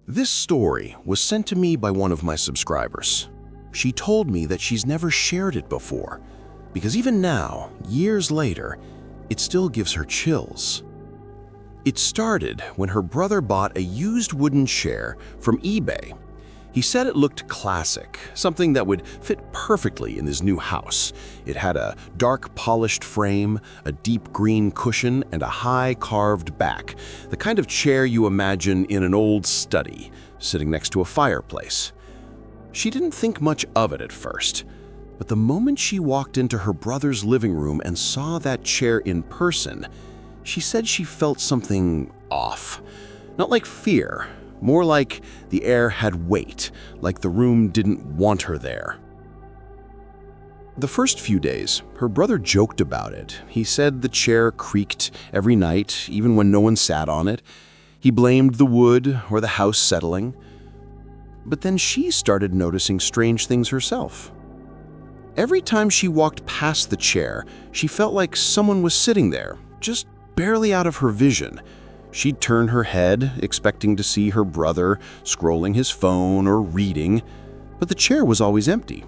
This story was sent to me by one of my subscribers. She told me that she's never shared it before, because even now, years later, it still gives her chills. It started when her brother bought a used wooden chair from eBay. He said it looked classic, something that would fit perfectly in his new house. It had a dark polished frame, a deep green cushion, and a high carved back, the kind of chair you imagine in an old study, sitting next to a fireplace. She didn't think much of it at first, but the moment she walked into her brother's living room and saw that chair in person, she said she felt something off. Not like fear, more like the air had weight, like the room didn't want her there. The first few days, her brother joked about it. He said the chair creaked every night, even when no one sat on it. He blamed the wood or the house settling. But then she started noticing strange things herself. Every time she walked past the chair, she felt like someone was sitting there, just barely out of her vision. She'd turn her head, expecting to see her brother scrolling his phone or reading, but the chair was always empty.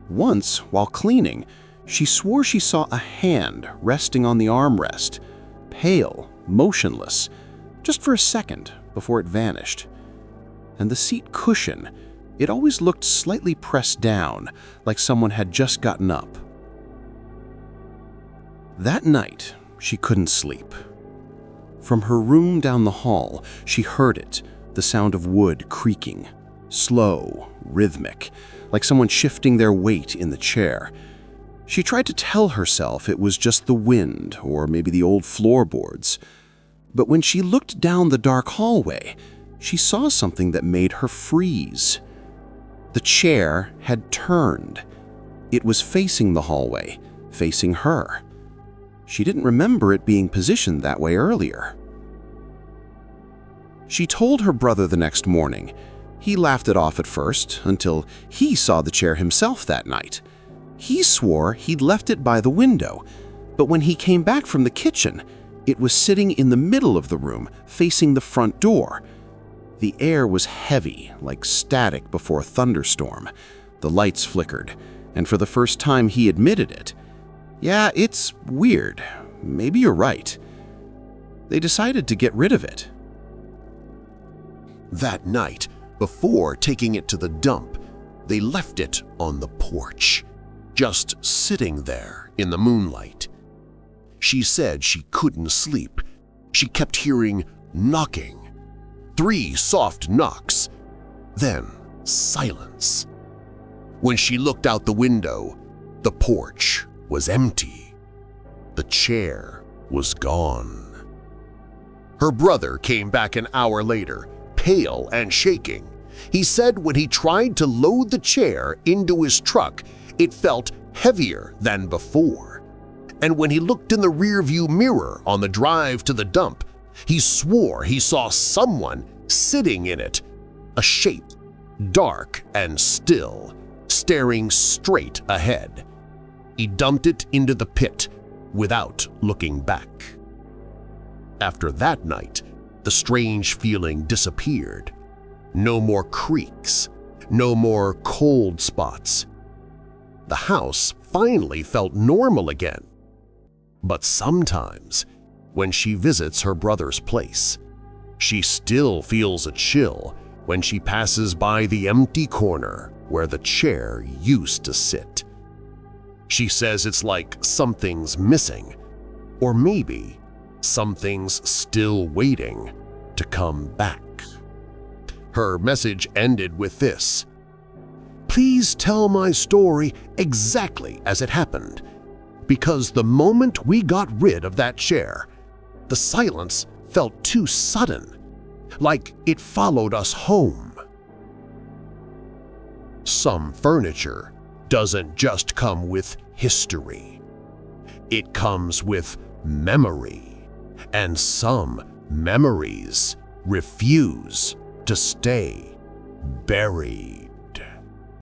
Once, while cleaning, she swore she saw a hand resting on the armrest, pale, motionless, just for a second before it vanished. And the seat cushion, it always looked slightly pressed down, like someone had just gotten up. That night, she couldn't sleep. From her room down the hall, she heard it, the sound of wood creaking, slow, rhythmic, like someone shifting their weight in the chair. She tried to tell herself it was just the wind or maybe the old floorboards. But when she looked down the dark hallway, she saw something that made her freeze. The chair had turned. It was facing the hallway, facing her. She didn't remember it being positioned that way earlier. She told her brother the next morning. He laughed it off at first, until he saw the chair himself that night. He swore he'd left it by the window, but when he came back from the kitchen, it was sitting in the middle of the room, facing the front door. The air was heavy, like static before a thunderstorm. The lights flickered, and for the first time he admitted it. Yeah, it's weird. Maybe you're right. They decided to get rid of it. That night, before taking it to the dump, they left it on the porch, just sitting there in the moonlight. She said she couldn't sleep. She kept hearing knocking, 3 soft knocks, then silence. When she looked out the window, the porch was empty. The chair was gone. Her brother came back an hour later, pale and shaking. He said when he tried to load the chair into his truck, it felt heavier than before. And when he looked in the rearview mirror on the drive to the dump, he swore he saw someone sitting in it, a shape, dark and still, staring straight ahead. He dumped it into the pit without looking back. After that night, the strange feeling disappeared. No more creaks, no more cold spots. The house finally felt normal again. But sometimes, when she visits her brother's place, she still feels a chill when she passes by the empty corner where the chair used to sit. She says it's like something's missing, or maybe something's still waiting to come back. Her message ended with this: "Please tell my story exactly as it happened, because the moment we got rid of that chair, the silence felt too sudden, like it followed us home." Some furniture doesn't just come with history. It comes with memory, and some memories refuse to stay buried.